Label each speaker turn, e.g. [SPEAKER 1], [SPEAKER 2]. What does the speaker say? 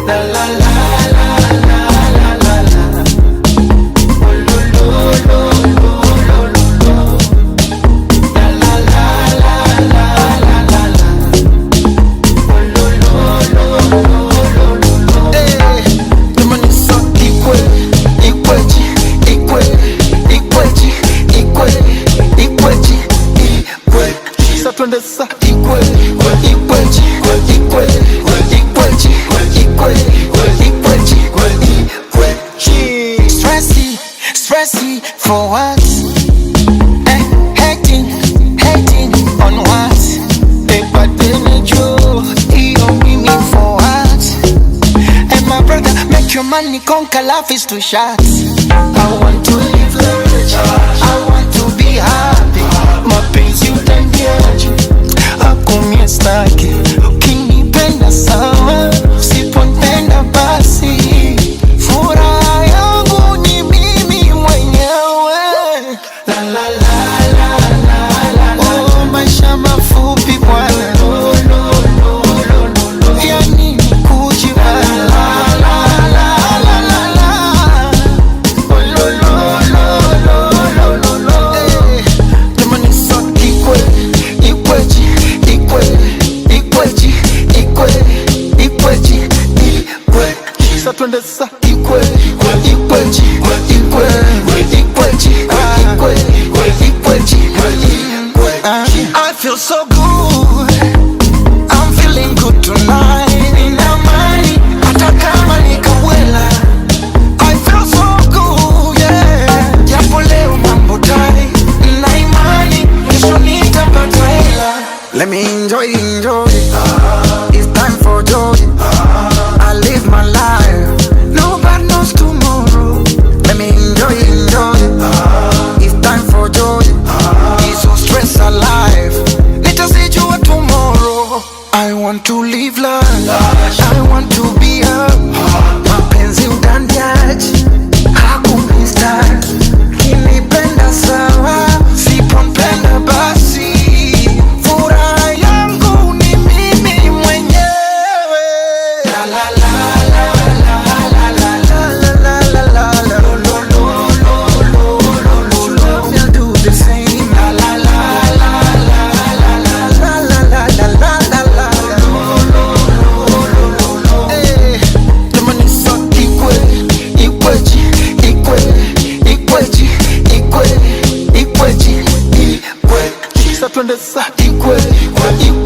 [SPEAKER 1] La la la la la la la la. Oh lo lo lo lo lo lo. La la la la la la la la. Oh lo lo lo lo lo lo. Hey, the money so equal, equaji, equal, equaji, equal, equaji, equal. Sa twende sa equal, equaji, equal, equaji, equal, equaji, equal. Stressy, stressy for what? Hating, hating on what? Paper denejo, you me for what? And my brother, make your money conquer, life is too short. I want to live large, I want to be happy. Mapenzi utaniaje, hakumie staki. Ukinipenda sawa, usiponipenda basi. Furaha yangu ni mimi mwenyewe. La la la la la la. Oh, maisha mafupi bwana. Yani kujibana. La la la la la la. Oh lo lo lo lo lo lo lo. The money so equal, equaji, equal, equaji, equal, equaji, equal. Sa twende sa equal, equaji, equal, equaji, equal, equaji, equal. I feel so good, I'm feeling good tonight. Nina mani, hata kama nikawela. I feel so good, yeah. Japo leo mambo tai, na imani kesho nitapata hela. Let me enjoy, enjoy. It's time for joy. I live my life, nobody knows tomorrow. Let me enjoy, enjoy. It's time for joy. It's so stress alive. Nitasijua tomorrow. I want to live life, I want to be up. Mapenzi utandiaje, hakunistaki. Kinipenda sawa, siponipenda basi. Furaha yangu ni mimi mwenyewe. La la la la la la la la la la la la. Lo lo lo lo lo lo lo lo. I'll do the same. La la la la la la la la la la la la la. Hey, the money so equal, equaji, equal, equaji, equal, equaji, equal. Sa twende sa equal, equal.